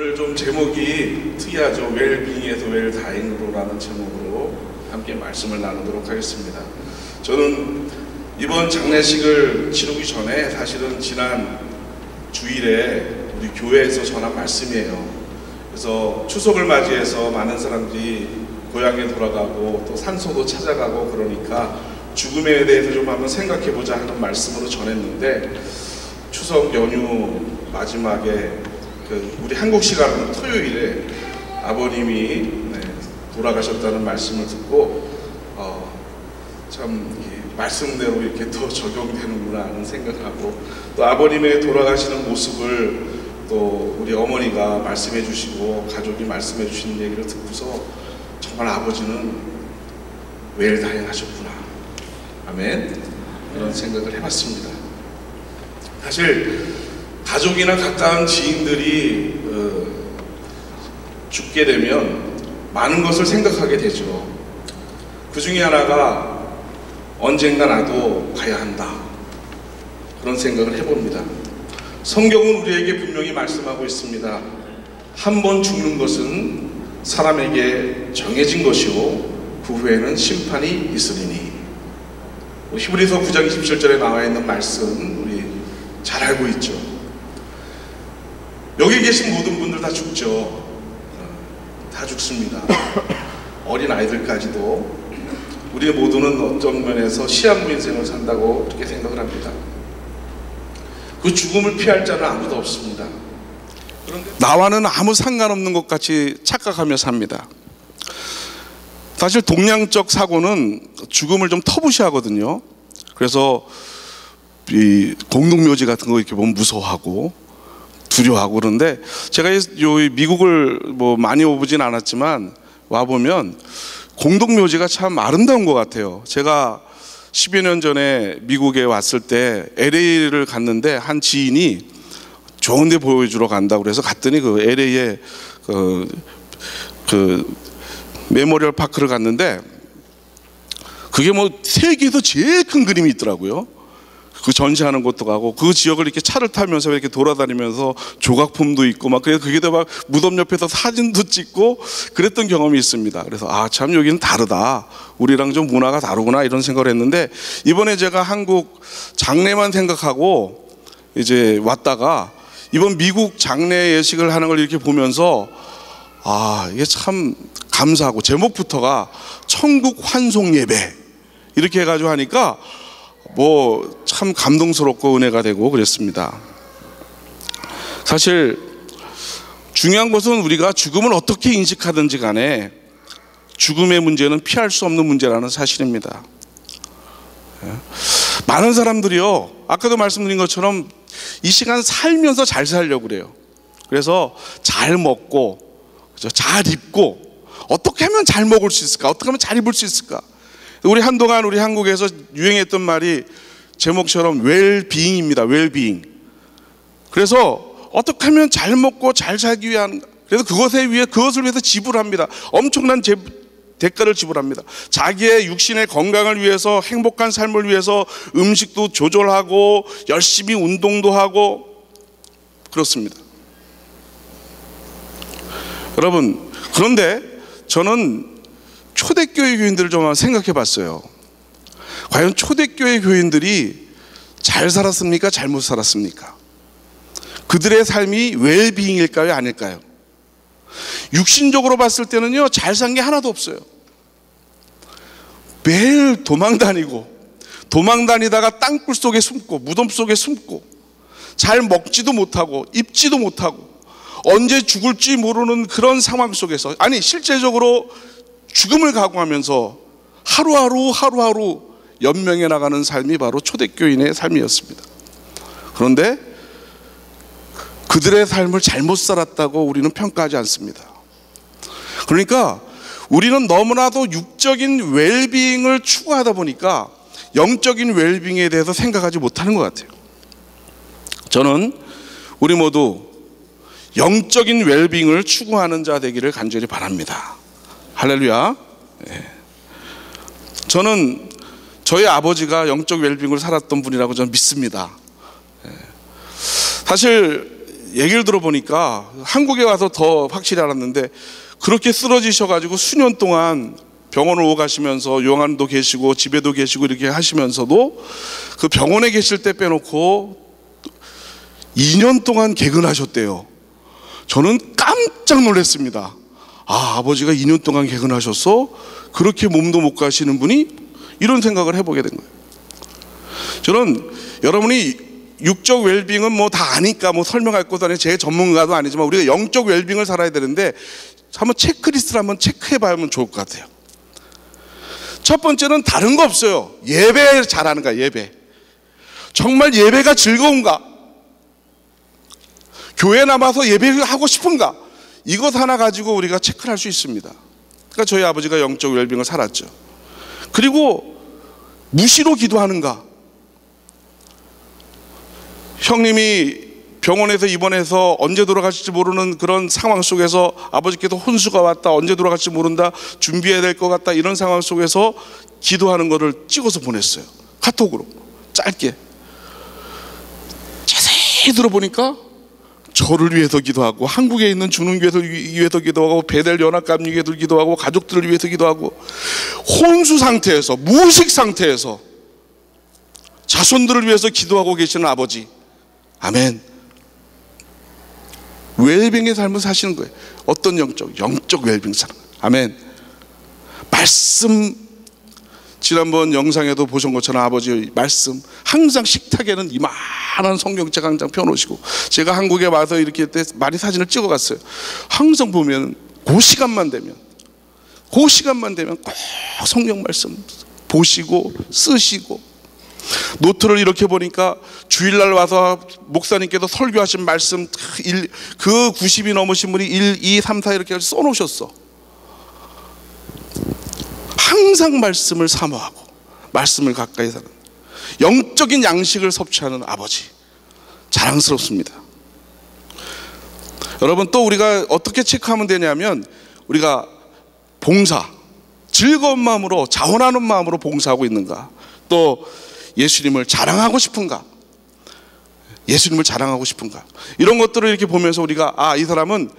오늘 좀 제목이 특이하죠. 웰빙에서 웰다잉으로라는 제목으로 함께 말씀을 나누도록 하겠습니다. 저는 이번 장례식을 치르기 전에 사실은 지난 주일에 우리 교회에서 전한 말씀이에요. 그래서 추석을 맞이해서 많은 사람들이 고향에 돌아가고 또 산소도 찾아가고 그러니까 죽음에 대해서 좀 한번 생각해보자 하는 말씀으로 전했는데, 추석 연휴 마지막에 우리 한국 시간으로 토요일에 아버님이 돌아가셨다는 말씀을 듣고 참 말씀대로 이렇게 더 적용되는구나 하는 생각하고, 또 아버님의 돌아가시는 모습을 또 우리 어머니가 말씀해 주시고 가족이 말씀해 주시는 얘기를 듣고서 정말 아버지는 웰다잉 하셨구나, 아멘, 그런 생각을 해봤습니다. 사실 가족이나 가까운 지인들이 죽게 되면 많은 것을 생각하게 되죠. 그 중에 하나가 언젠가 나도 가야 한다, 그런 생각을 해봅니다. 성경은 우리에게 분명히 말씀하고 있습니다. 한 번 죽는 것은 사람에게 정해진 것이요 그 후에는 심판이 있으리니. 히브리서 9장 27절에 나와 있는 말씀 우리 잘 알고 있죠. 여기 계신 모든 분들 다 죽죠. 다 죽습니다. 어린 아이들까지도. 우리 모두는 어떤 면에서 시한부 인생을 산다고 그렇게 생각을 합니다. 그 죽음을 피할 자는 아무도 없습니다. 그런데 나와는 아무 상관없는 것 같이 착각하며 삽니다. 사실 동양적 사고는 죽음을 좀 터부시하거든요. 그래서 이 공동묘지 같은 거 이렇게 보면 무서워하고 두려워하고 그런데, 제가 미국을 많이 오보진 않았지만 와보면 공동묘지가 참 아름다운 것 같아요. 제가 10여 년 전에 미국에 왔을 때 LA를 갔는데 한 지인이 좋은 데 보여주러 간다고 그래서 갔더니 그 LA에 그 메모리얼 파크를 갔는데 그게 세계에서 제일 큰 그림이 있더라고요. 그 전시하는 곳도 가고 그 지역을 이렇게 차를 타면서 이렇게 돌아다니면서 조각품도 있고 그래서 그게도 무덤 옆에서 사진도 찍고 그랬던 경험이 있습니다. 그래서 참 여기는 다르다, 우리랑 좀 문화가 다르구나, 이런 생각을 했는데, 이번에 제가 한국 장례만 생각하고 이제 왔다가 이번 미국 장례 예식을 하는 걸 이렇게 보면서 이게 참 감사하고, 제목부터가 천국 환송 예배 이렇게 해가지고 하니까 참 감동스럽고 은혜가 되고 그랬습니다. 사실 중요한 것은 우리가 죽음을 어떻게 인식하든지 간에 죽음의 문제는 피할 수 없는 문제라는 사실입니다. 많은 사람들이요, 아까도 말씀드린 것처럼 이 시간 살면서 잘 살려고 그래요. 그래서 잘 먹고 잘 입고, 어떻게 하면 잘 먹을 수 있을까, 어떻게 하면 잘 입을 수 있을까. 우리 한동안 우리 한국에서 유행했던 말이 제목처럼 웰비잉입니다. 웰비잉. 그래서 어떻게 하면 잘 먹고 잘 살기 위한, 그래서 그것을 위해서 지불합니다. 엄청난 대가를 지불합니다. 자기의 육신의 건강을 위해서, 행복한 삶을 위해서 음식도 조절하고 열심히 운동도 하고 그렇습니다. 여러분, 그런데 저는 초대교회 교인들을 좀 생각해 봤어요. 과연 초대교회 교인들이 잘 살았습니까? 잘못 살았습니까? 그들의 삶이 웰비잉일까요? 아닐까요? 육신적으로 봤을 때는요, 잘 산 게 하나도 없어요. 매일 도망다니다가 땅굴 속에 숨고 무덤 속에 숨고 잘 먹지도 못하고 입지도 못하고 언제 죽을지 모르는 그런 상황 속에서, 실제적으로 죽음을 각오하면서 하루하루 연명해 나가는 삶이 바로 초대교인의 삶이었습니다. 그런데 그들의 삶을 잘못 살았다고 우리는 평가하지 않습니다. 그러니까 우리는 너무나도 육적인 웰빙을 추구하다 보니까 영적인 웰빙에 대해서 생각하지 못하는 것 같아요. 저는 우리 모두 영적인 웰빙을 추구하는 자 되기를 간절히 바랍니다. 할렐루야. 저는 저희 아버지가 영적 웰빙을 살았던 분이라고 저는 믿습니다. 사실 얘기를 들어보니까 한국에 와서 더 확실히 알았는데, 그렇게 쓰러지셔가지고 수년 동안 병원을 오가시면서 요양원도 계시고 집에도 계시고 이렇게 하시면서도 그 병원에 계실 때 빼놓고 2년 동안 개근하셨대요. 저는 깜짝 놀랐습니다. 아, 아버지가 2년 동안 개근하셨어? 그렇게 몸도 못 가시는 분이? 이런 생각을 해보게 된 거예요. 저는 여러분이 육적 웰빙은 뭐 다 아니까 뭐 설명할 것도 아니고 제 전문가도 아니지만 우리가 영적 웰빙을 살아야 되는데 한번 체크리스트를 한번 체크해봐면 좋을 것 같아요. 첫 번째는 다른 거 없어요. 예배 잘하는가, 예배. 정말 예배가 즐거운가? 교회 남아서 예배하고 싶은가? 이것 하나 가지고 우리가 체크를 할 수 있습니다. 그러니까 저희 아버지가 영적 웰빙을 살았죠. 그리고 무시로 기도하는가? 형님이 병원에서 입원해서 언제 돌아가실지 모르는 그런 상황 속에서 아버지께서 혼수가 왔다, 언제 돌아갈지 모른다, 준비해야 될 것 같다, 이런 상황 속에서 기도하는 거를 찍어서 보냈어요. 카톡으로 짧게. 자세히 들어보니까 저를 위해서 기도하고, 한국에 있는 주능교회를 위해서 기도하고, 베델 연합감리교회를 기도하고, 가족들을 위해서 기도하고, 혼수 상태에서, 무식 상태에서 자손들을 위해서 기도하고 계시는 아버지. 아멘. 웰빙의 삶을 사시는 거예요. 어떤 영적 웰빙 사는 거예요. 아멘. 말씀, 지난번 영상에도 보신 것처럼 아버지 말씀, 항상 식탁에는 이만한 성경책 한 장 펴놓으시고, 제가 한국에 와서 이렇게 때 많이 사진을 찍어갔어요. 항상 보면 그 시간만 되면 꼭 성경 말씀 보시고 쓰시고, 노트를 이렇게 보니까 주일날 와서 목사님께서 설교하신 말씀 그 90이 넘으신 분이 1, 2, 3, 4 이렇게 써놓으셨어. 항상 말씀을 사모하고 말씀을 가까이 사는 영적인 양식을 섭취하는 아버지, 자랑스럽습니다. 여러분, 또 우리가 어떻게 체크하면 되냐면, 우리가 봉사, 즐거운 마음으로, 자원하는 마음으로 봉사하고 있는가, 또 예수님을 자랑하고 싶은가, 이런 것들을 이렇게 보면서 우리가, 아, 이 사람은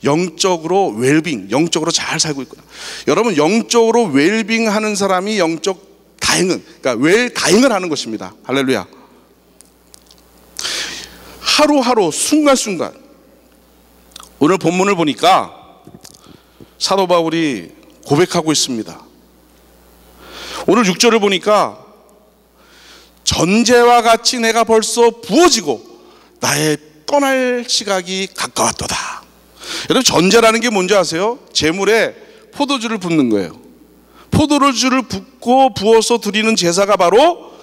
영적으로 웰빙, 영적으로 잘 살고 있구나. 여러분, 영적으로 웰빙 하는 사람이 영적 다행은, 그러니까 다행을 하는 것입니다. 할렐루야. 하루하루 순간순간, 오늘 본문을 보니까 사도 바울이 고백하고 있습니다. 오늘 6절을 보니까 전제와 같이 내가 벌써 부어지고 나의 떠날 시각이 가까웠도다. 여러분, 전제라는 게 뭔지 아세요? 제물에 포도주를 붓는 거예요. 포도주를 붓고 부어서 드리는 제사가 바로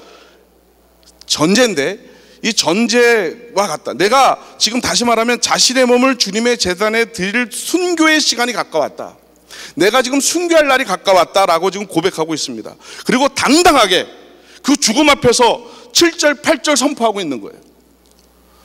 전제인데, 이 전제와 같다. 내가 지금 다시 말하면 자신의 몸을 주님의 제단에 드릴 순교의 시간이 가까웠다. 내가 지금 순교할 날이 가까웠다라고 지금 고백하고 있습니다. 그리고 당당하게 그 죽음 앞에서 7절, 8절 선포하고 있는 거예요.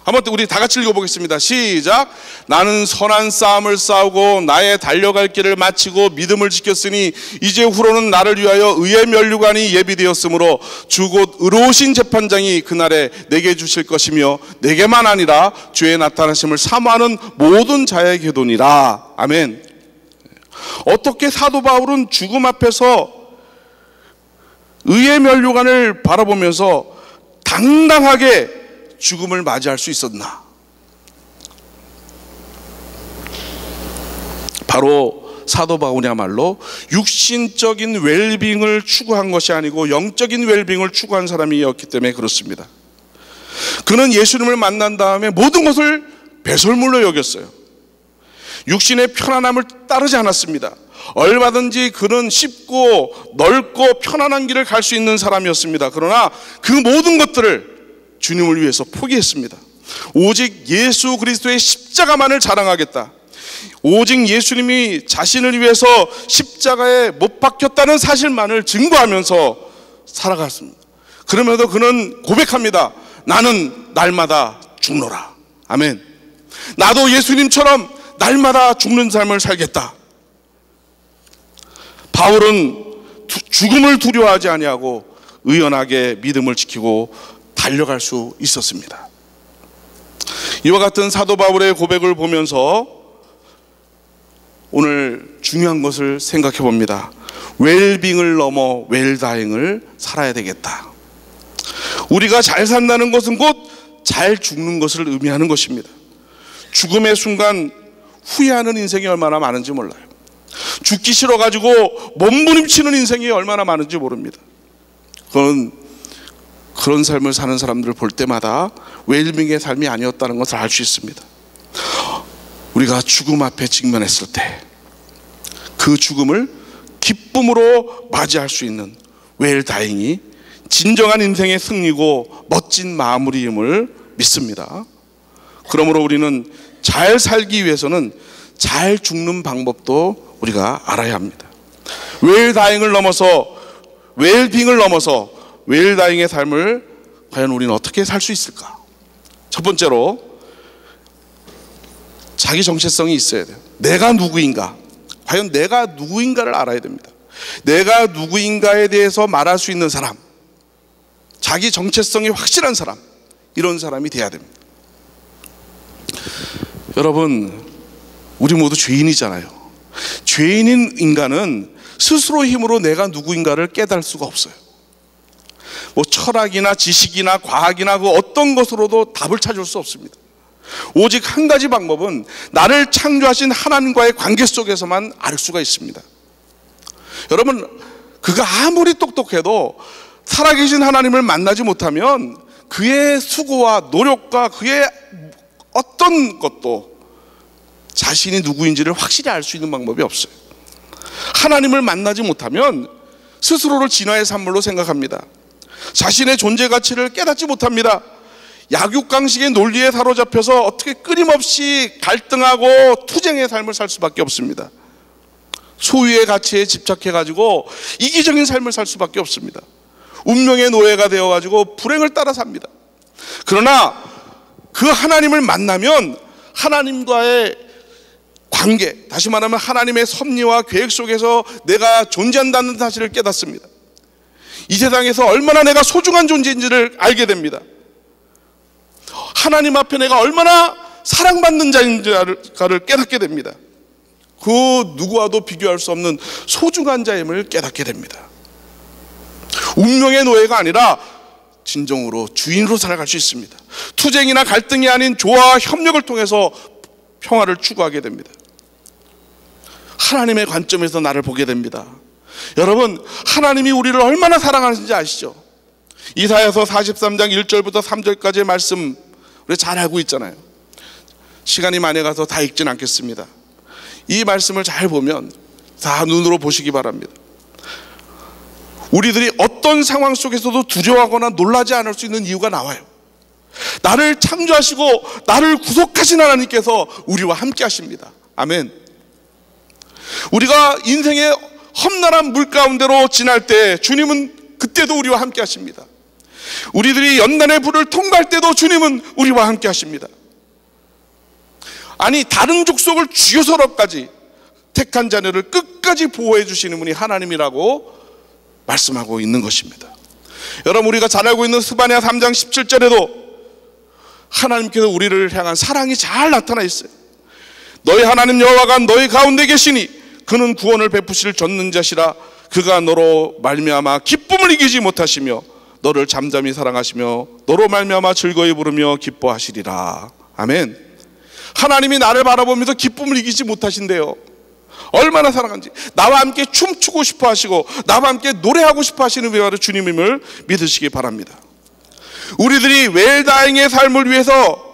한번 우리 다 같이 읽어보겠습니다. 시작. 나는 선한 싸움을 싸우고 나의 달려갈 길을 마치고 믿음을 지켰으니 이제 후로는 나를 위하여 의의 면류관이 예비되었으므로 주 곧 의로우신 재판장이 그날에 내게 주실 것이며 내게만 아니라 주의 나타나심을 사모하는 모든 자에게도니라. 아멘. 어떻게 사도 바울은 죽음 앞에서 의의 면류관을 바라보면서 당당하게 죽음을 맞이할 수 있었나? 바로 사도 바울이야말로 육신적인 웰빙을 추구한 것이 아니고 영적인 웰빙을 추구한 사람이었기 때문에 그렇습니다. 그는 예수님을 만난 다음에 모든 것을 배설물로 여겼어요. 육신의 편안함을 따르지 않았습니다. 얼마든지 그는 쉽고 넓고 편안한 길을 갈 수 있는 사람이었습니다. 그러나 그 모든 것들을 주님을 위해서 포기했습니다. 오직 예수 그리스도의 십자가만을 자랑하겠다. 오직 예수님이 자신을 위해서 십자가에 못 박혔다는 사실만을 증거하면서 살아갔습니다. 그러면서 그는 고백합니다. 나는 날마다 죽노라. 아멘. 나도 예수님처럼 날마다 죽는 삶을 살겠다. 바울은 죽음을 두려워하지 아니하고 의연하게 믿음을 지키고 달려갈 수 있었습니다. 이와 같은 사도 바울의 고백을 보면서 오늘 중요한 것을 생각해 봅니다. 웰빙을 넘어 웰다잉을 살아야 되겠다. 우리가 잘 산다는 것은 곧 잘 죽는 것을 의미하는 것입니다. 죽음의 순간 후회하는 인생이 얼마나 많은지 몰라요. 죽기 싫어가지고 몸부림치는 인생이 얼마나 많은지 모릅니다. 그런 삶을 사는 사람들을 볼 때마다 웰빙의 삶이 아니었다는 것을 알 수 있습니다. 우리가 죽음 앞에 직면했을 때 그 죽음을 기쁨으로 맞이할 수 있는 웰다잉이 진정한 인생의 승리고 멋진 마무리임을 믿습니다. 그러므로 우리는 잘 살기 위해서는 잘 죽는 방법도 우리가 알아야 합니다. 웰다잉을 넘어서 웰빙을 넘어서 웰다잉의 삶을 과연 우리는 어떻게 살 수 있을까? 첫 번째로 자기 정체성이 있어야 돼요. 내가 누구인가? 과연 내가 누구인가를 알아야 됩니다. 내가 누구인가에 대해서 말할 수 있는 사람, 자기 정체성이 확실한 사람, 이런 사람이 돼야 됩니다. 여러분, 우리 모두 죄인이잖아요. 죄인인 인간은 스스로 힘으로 내가 누구인가를 깨달을 수가 없어요. 뭐 철학이나 지식이나 과학이나 그 어떤 것으로도 답을 찾을 수 없습니다. 오직 한 가지 방법은 나를 창조하신 하나님과의 관계 속에서만 알 수가 있습니다. 여러분, 그가 아무리 똑똑해도 살아계신 하나님을 만나지 못하면 그의 수고와 노력과 그의 어떤 것도 자신이 누구인지를 확실히 알 수 있는 방법이 없어요. 하나님을 만나지 못하면 스스로를 진화의 산물로 생각합니다. 자신의 존재 가치를 깨닫지 못합니다. 약육강식의 논리에 사로잡혀서 어떻게 끊임없이 갈등하고 투쟁의 삶을 살 수밖에 없습니다. 소유의 가치에 집착해가지고 이기적인 삶을 살 수밖에 없습니다. 운명의 노예가 되어가지고 불행을 따라 삽니다. 그러나 그 하나님을 만나면 하나님과의 관계, 다시 말하면 하나님의 섭리와 계획 속에서 내가 존재한다는 사실을 깨닫습니다. 이 세상에서 얼마나 내가 소중한 존재인지를 알게 됩니다. 하나님 앞에 내가 얼마나 사랑받는 자인지를 깨닫게 됩니다. 그 누구와도 비교할 수 없는 소중한 자임을 깨닫게 됩니다. 운명의 노예가 아니라 진정으로 주인으로 살아갈 수 있습니다. 투쟁이나 갈등이 아닌 조화와 협력을 통해서 평화를 추구하게 됩니다. 하나님의 관점에서 나를 보게 됩니다. 여러분, 하나님이 우리를 얼마나 사랑하는지 아시죠? 이사야서 43장 1절부터 3절까지의 말씀 우리 잘 알고 있잖아요. 시간이 많이 가서 다 읽진 않겠습니다. 이 말씀을 잘 보면 다 눈으로 보시기 바랍니다. 우리들이 어떤 상황 속에서도 두려워하거나 놀라지 않을 수 있는 이유가 나와요. 나를 창조하시고 나를 구속하신 하나님께서 우리와 함께 하십니다. 아멘. 우리가 인생의 험난한 물 가운데로 지날 때 주님은 그때도 우리와 함께 하십니다. 우리들이 연단의 불을 통과할 때도 주님은 우리와 함께 하십니다. 아니, 다른 족속을 주여서로까지 택한 자녀를 끝까지 보호해 주시는 분이 하나님이라고 말씀하고 있는 것입니다. 여러분, 우리가 잘 알고 있는 스바냐 3장 17절에도 하나님께서 우리를 향한 사랑이 잘 나타나 있어요. 너희 하나님 여호와가 너희 가운데 계시니 그는 구원을 베푸실 전능자시라. 그가 너로 말미암아 기쁨을 이기지 못하시며 너를 잠잠히 사랑하시며 너로 말미암아 즐거이 부르며 기뻐하시리라. 아멘. 하나님이 나를 바라보면서 기쁨을 이기지 못하신대요. 얼마나 사랑한지. 나와 함께 춤추고 싶어 하시고 나와 함께 노래하고 싶어 하시는 위하여 주님임을 믿으시기 바랍니다. 우리들이 웰다잉의 삶을 위해서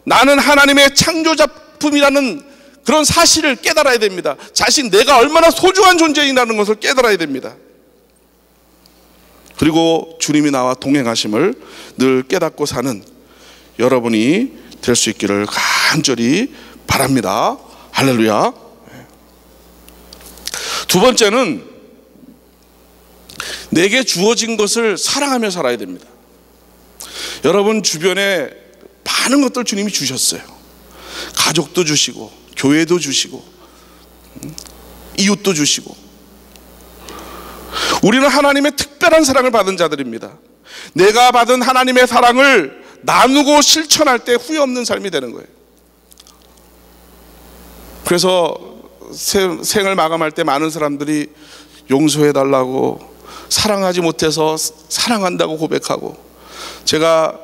나는 하나님의 창조작품이라는 그런 사실을 깨달아야 됩니다. 자신 내가 얼마나 소중한 존재이라는 것을 깨달아야 됩니다. 그리고 주님이 나와 동행하심을 늘 깨닫고 사는 여러분이 될 수 있기를 간절히 바랍니다. 할렐루야. 두 번째는 내게 주어진 것을 사랑하며 살아야 됩니다. 여러분 주변에 많은 것들 주님이 주셨어요. 가족도 주시고 교회도 주시고 이웃도 주시고 우리는 하나님의 특별한 사랑을 받은 자들입니다. 내가 받은 하나님의 사랑을 나누고 실천할 때 후회 없는 삶이 되는 거예요. 그래서 생을 마감할 때 많은 사람들이 용서해달라고, 사랑하지 못해서 사랑한다고 고백하고, 제가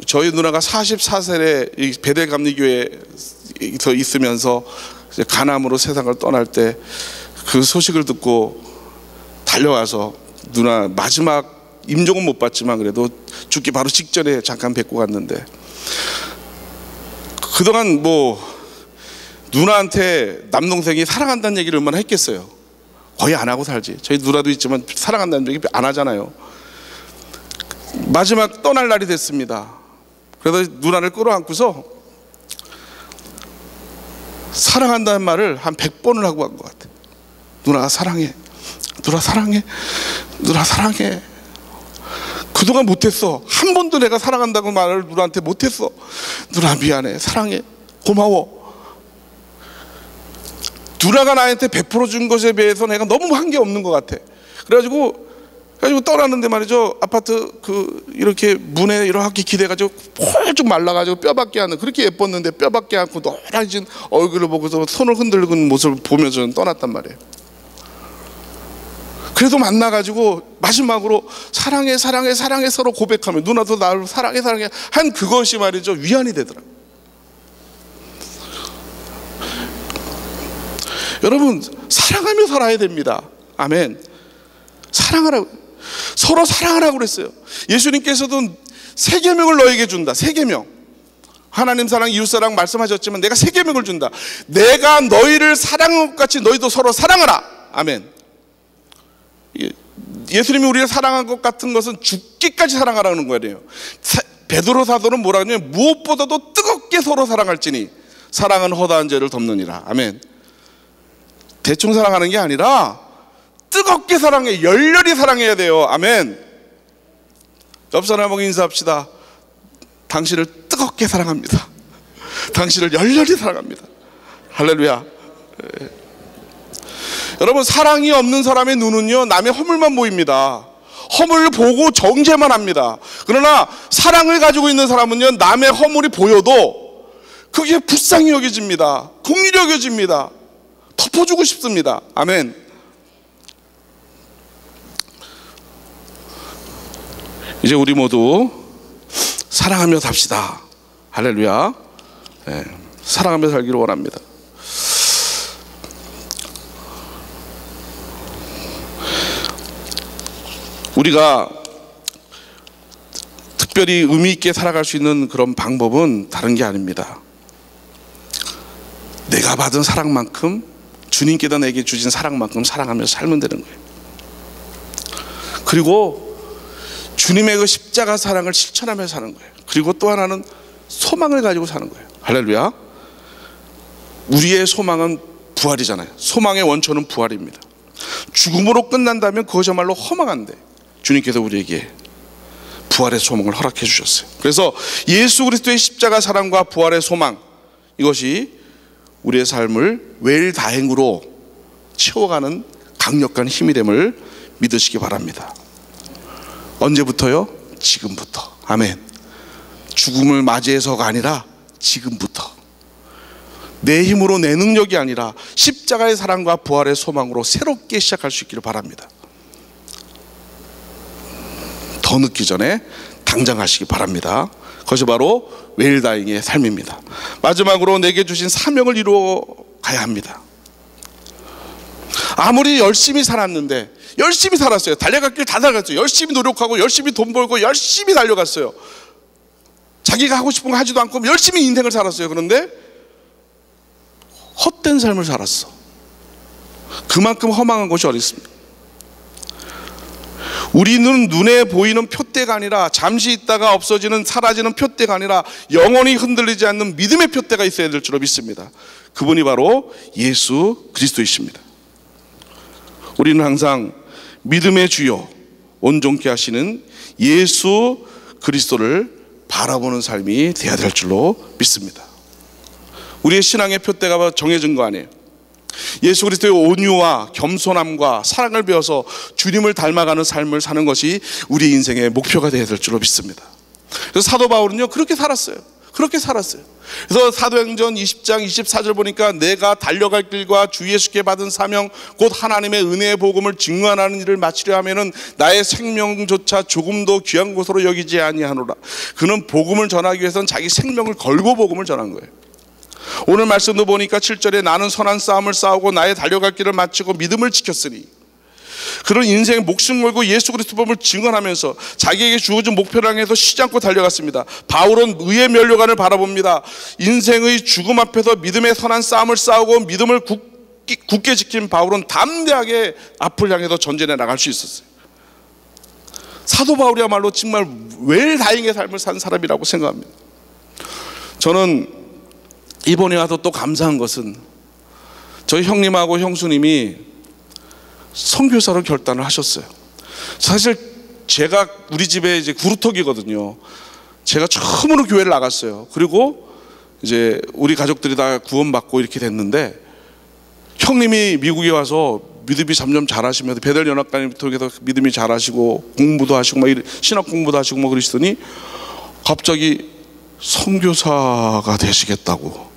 저희 누나가 44세에 베델감리교회에서 있으면서 간암으로 세상을 떠날 때 그 소식을 듣고 달려와서 누나 마지막 임종은 못 봤지만 그래도 죽기 바로 직전에 잠깐 뵙고 갔는데, 그동안 뭐 누나한테 남동생이 사랑한다는 얘기를 얼마나 했겠어요. 거의 안 하고 살지. 저희 누나도 있지만 사랑한다는 얘기 안 하잖아요. 마지막 떠날 날이 됐습니다. 그래서 누나를 끌어안고서 사랑한다는 말을 한 100번을 하고 간 것 같아. 누나 사랑해, 누나 사랑해, 누나 사랑해. 그동안 못했어. 한 번도 내가 사랑한다고 말을 누나한테 못했어. 누나 미안해, 사랑해, 고마워. 누나가 나한테 베풀어 준 것에 비해서 내가 너무 한 게 없는 것 같아. 그래가지고 떠나는데 말이죠, 아파트 이렇게 문에 이렇게 기대가지고 폴쭉 말라가지고 뼈밖에 안, 그렇게 예뻤는데 뼈밖에 않고 노란진 얼굴을 보고서 손을 흔들는 모습을 보면서 저는 떠났단 말이에요. 그래도 만나가지고 마지막으로 사랑해 사랑해 사랑해 서로 고백하면, 누나도 나를 사랑해 사랑해 한 그것이 말이죠, 위안이 되더라고요. 여러분, 사랑하며 살아야 됩니다. 아멘. 사랑하라고, 서로 사랑하라고 그랬어요. 예수님께서도 세 계명을 너에게 준다. 세 계명. 하나님 사랑, 이웃 사랑 말씀하셨지만 내가 세 계명을 준다. 내가 너희를 사랑한 것 같이 너희도 서로 사랑하라. 아멘. 예수님이 우리를 사랑한 것 같은 것은 죽기까지 사랑하라는 거예요. 베드로 사도는 뭐라 하냐면, 무엇보다도 뜨겁게 서로 사랑할지니 사랑은 허다한 죄를 덮느니라. 아멘. 대충 사랑하는 게 아니라 뜨겁게 사랑해, 열렬히 사랑해야 돼요. 아멘. 옆 사람하고 인사합시다. 당신을 뜨겁게 사랑합니다. 당신을 열렬히 사랑합니다. 할렐루야. 여러분, 사랑이 없는 사람의 눈은요, 남의 허물만 보입니다. 허물을 보고 정죄만 합니다. 그러나 사랑을 가지고 있는 사람은요, 남의 허물이 보여도 그게 불쌍히 여겨집니다. 긍휼히 여겨집니다. 덮어주고 싶습니다. 아멘. 이제 우리 모두 사랑하며 삽시다. 할렐루야. 네, 사랑하며 살기를 원합니다. 우리가 특별히 의미 있게 살아갈 수 있는 그런 방법은 다른 게 아닙니다. 내가 받은 사랑만큼, 주님께서 내게 주신 사랑만큼 사랑하며 살면 되는 거예요. 그리고 주님의 그 십자가 사랑을 실천하며 사는 거예요. 그리고 또 하나는 소망을 가지고 사는 거예요. 할렐루야. 우리의 소망은 부활이잖아요. 소망의 원천은 부활입니다. 죽음으로 끝난다면 그것이야말로 허망한데, 주님께서 우리에게 부활의 소망을 허락해 주셨어요. 그래서 예수 그리스도의 십자가 사랑과 부활의 소망, 이것이 우리의 삶을 웰다행으로 채워가는 강력한 힘이 됨을 믿으시기 바랍니다. 언제부터요? 지금부터. 아멘. 죽음을 맞이해서가 아니라 지금부터. 내 힘으로, 내 능력이 아니라 십자가의 사랑과 부활의 소망으로 새롭게 시작할 수 있기를 바랍니다. 더 늦기 전에 당장 하시기 바랍니다. 그것이 바로 웰다잉의 삶입니다. 마지막으로 내게 주신 사명을 이루어 가야 합니다. 아무리 열심히 살았는데, 열심히 살았어요. 달려갈 길 다 달려갔어요. 열심히 노력하고 열심히 돈 벌고 열심히 달려갔어요. 자기가 하고 싶은 거 하지도 않고 열심히 인생을 살았어요. 그런데 헛된 삶을 살았어. 그만큼 허망한 것이 어디 있습니까? 우리는 눈에 보이는 표대가 아니라, 잠시 있다가 없어지는, 사라지는 표대가 아니라 영원히 흔들리지 않는 믿음의 표대가 있어야 될 줄로 믿습니다. 그분이 바로 예수 그리스도이십니다. 우리는 항상 믿음의 주요, 온전케 하시는 예수 그리스도를 바라보는 삶이 되어야 될 줄로 믿습니다. 우리의 신앙의 표대가 정해진 거 아니에요. 예수 그리스도의 온유와 겸손함과 사랑을 배워서 주님을 닮아가는 삶을 사는 것이 우리 인생의 목표가 되어야 될 줄로 믿습니다. 그래서 사도 바울은요 그렇게 살았어요. 그렇게 살았어요. 그래서 사도행전 20장 24절 보니까 내가 달려갈 길과 주 예수께 받은 사명 곧 하나님의 은혜의 복음을 증언하는 일을 마치려 하면은 나의 생명조차 조금도 귀한 것으로 여기지 아니하노라. 그는 복음을 전하기 위해서는 자기 생명을 걸고 복음을 전한 거예요. 오늘 말씀도 보니까 7절에 나는 선한 싸움을 싸우고 나의 달려갈 길을 마치고 믿음을 지켰으니, 그런 인생의 목숨 걸고 예수 그리스도 복음을 증언하면서 자기에게 주어진 목표를 향해서 쉬지 않고 달려갔습니다. 바울은 의의 면류관을 바라봅니다. 인생의 죽음 앞에서 믿음의 선한 싸움을 싸우고 믿음을 굳게 지킨 바울은 담대하게 앞을 향해서 전진해 나갈 수 있었어요. 사도 바울이야말로 정말 웰다잉의 삶을 산 사람이라고 생각합니다. 저는 이번에 와서 또 감사한 것은 저희 형님하고 형수님이 선교사로 결단을 하셨어요. 사실 제가 우리 집에 이제 구루터기거든요. 제가 처음으로 교회를 나갔어요. 그리고 이제 우리 가족들이 다 구원받고 이렇게 됐는데, 형님이 미국에 와서 믿음이 점점 잘하시면서 베델연합관님 통해서 믿음이 잘하시고 공부도 하시고 막 신학 공부도 하시고 막 그러시더니 갑자기 선교사가 되시겠다고.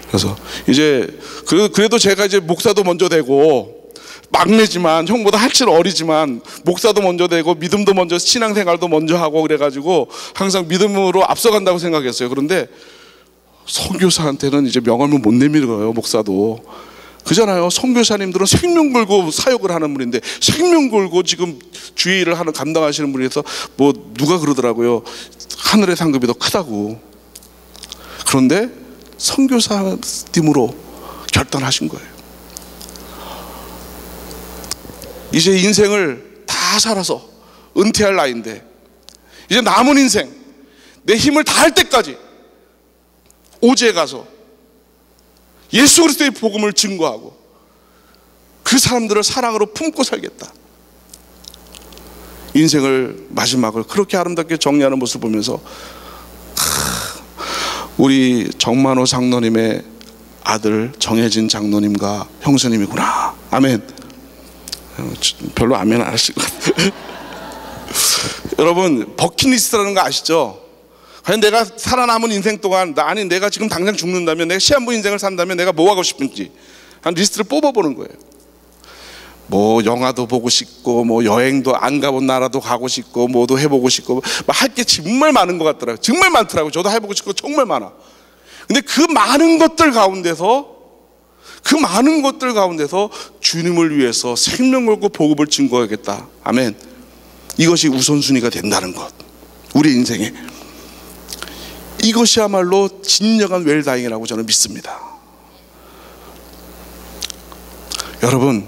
그래서 이제 그래도 제가 이제 목사도 먼저 되고 막내지만 형보다 한참 어리지만 목사도 먼저 되고 믿음도 먼저 신앙생활도 먼저 하고 그래가지고 항상 믿음으로 앞서간다고 생각했어요. 그런데 선교사한테는 이제 명함을 못 내밀는 거예요. 목사도 그잖아요. 선교사님들은 생명 걸고 사역을 하는 분인데, 생명 걸고 지금 주의 일을 하는 감당하시는 분이라서 뭐 누가 그러더라고요. 하늘의 상급이 더 크다고. 그런데 선교사님으로 결단하신 거예요. 이제 인생을 다 살아서 은퇴할 나이인데, 이제 남은 인생 내 힘을 다할 때까지 오지에 가서 예수 그리스도의 복음을 증거하고 그 사람들을 사랑으로 품고 살겠다. 인생을 마지막을 그렇게 아름답게 정리하는 모습을 보면서 우리 정만호 장로님의 아들 정혜진 장로님과 형수님이구나. 아멘. 별로 아멘 안 하실 것 같아요. 여러분, 버킷리스트라는 거 아시죠? 과연 내가 살아남은 인생 동안 아니 내가 지금 당장 죽는다면, 내가 시한부 인생을 산다면 내가 뭐 하고 싶은지 한 리스트를 뽑아보는 거예요. 뭐 영화도 보고 싶고, 뭐 여행도 안 가본 나라도 가고 싶고, 뭐도 해보고 싶고, 할 게 정말 많은 것 같더라고요. 정말 많더라고요. 저도 해보고 싶고 정말 많아. 근데 그 많은 것들 가운데서 주님을 위해서 생명 걸고 복음을 증거하겠다. 아멘. 이것이 우선순위가 된다는 것, 우리 인생에 이것이야말로 진정한 웰다잉이라고 저는 믿습니다. 여러분,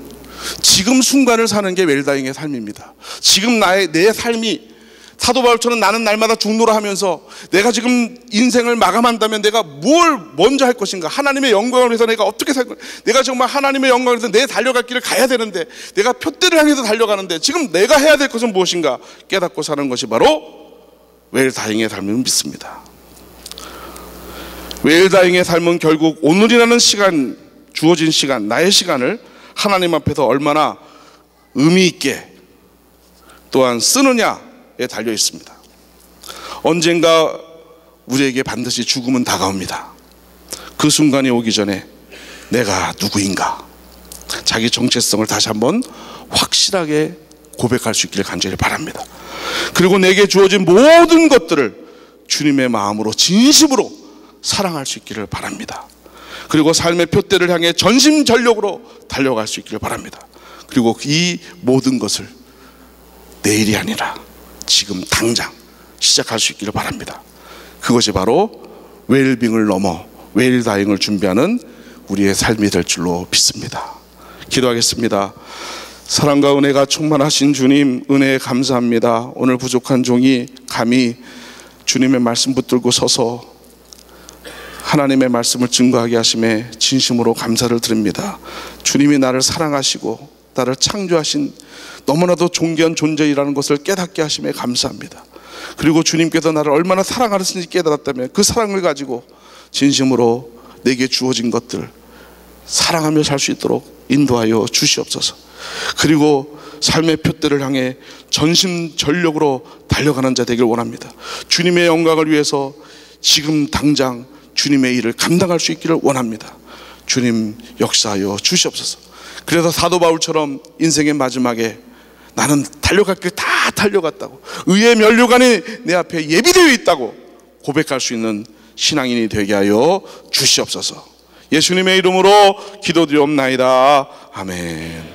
지금 순간을 사는 게 웰다잉의 삶입니다. 지금 내 삶이, 사도 바울처럼 나는 날마다 죽노라 하면서 내가 지금 인생을 마감한다면 내가 뭘 먼저 할 것인가, 하나님의 영광을 위해서 내가 어떻게 살 것인가, 내가 정말 하나님의 영광을 위해서 내 달려갈 길을 가야 되는데, 내가 표대를 향해서 달려가는데 지금 내가 해야 될 것은 무엇인가 깨닫고 사는 것이 바로 웰다잉의 삶을 믿습니다. 웰다잉의 삶은 결국 오늘이라는 시간, 주어진 시간, 나의 시간을 하나님 앞에서 얼마나 의미 있게 또한 쓰느냐에 달려 있습니다. 언젠가 우리에게 반드시 죽음은 다가옵니다. 그 순간이 오기 전에 내가 누구인가, 자기 정체성을 다시 한번 확실하게 고백할 수 있기를 간절히 바랍니다. 그리고 내게 주어진 모든 것들을 주님의 마음으로 진심으로 사랑할 수 있기를 바랍니다. 그리고 삶의 표대를 향해 전심전력으로 달려갈 수 있기를 바랍니다. 그리고 이 모든 것을 내일이 아니라 지금 당장 시작할 수 있기를 바랍니다. 그것이 바로 웰빙을 넘어 웰다잉을 준비하는 우리의 삶이 될 줄로 믿습니다. 기도하겠습니다. 사랑과 은혜가 충만하신 주님, 은혜에 감사합니다. 오늘 부족한 종이 감히 주님의 말씀 붙들고 서서 하나님의 말씀을 증거하게 하심에 진심으로 감사를 드립니다. 주님이 나를 사랑하시고 나를 창조하신 너무나도 존귀한 존재이라는 것을 깨닫게 하심에 감사합니다. 그리고 주님께서 나를 얼마나 사랑하시는지 깨달았다면 그 사랑을 가지고 진심으로 내게 주어진 것들 사랑하며 살 수 있도록 인도하여 주시옵소서. 그리고 삶의 표대를 향해 전심전력으로 달려가는 자 되길 원합니다. 주님의 영광을 위해서 지금 당장 주님의 일을 감당할 수 있기를 원합니다. 주님 역사하여 주시옵소서. 그래서 사도 바울처럼 인생의 마지막에 나는 달려갈 길 다 달려갔다고, 의의 면류관이 내 앞에 예비되어 있다고 고백할 수 있는 신앙인이 되게 하여 주시옵소서. 예수님의 이름으로 기도드리옵나이다. 아멘.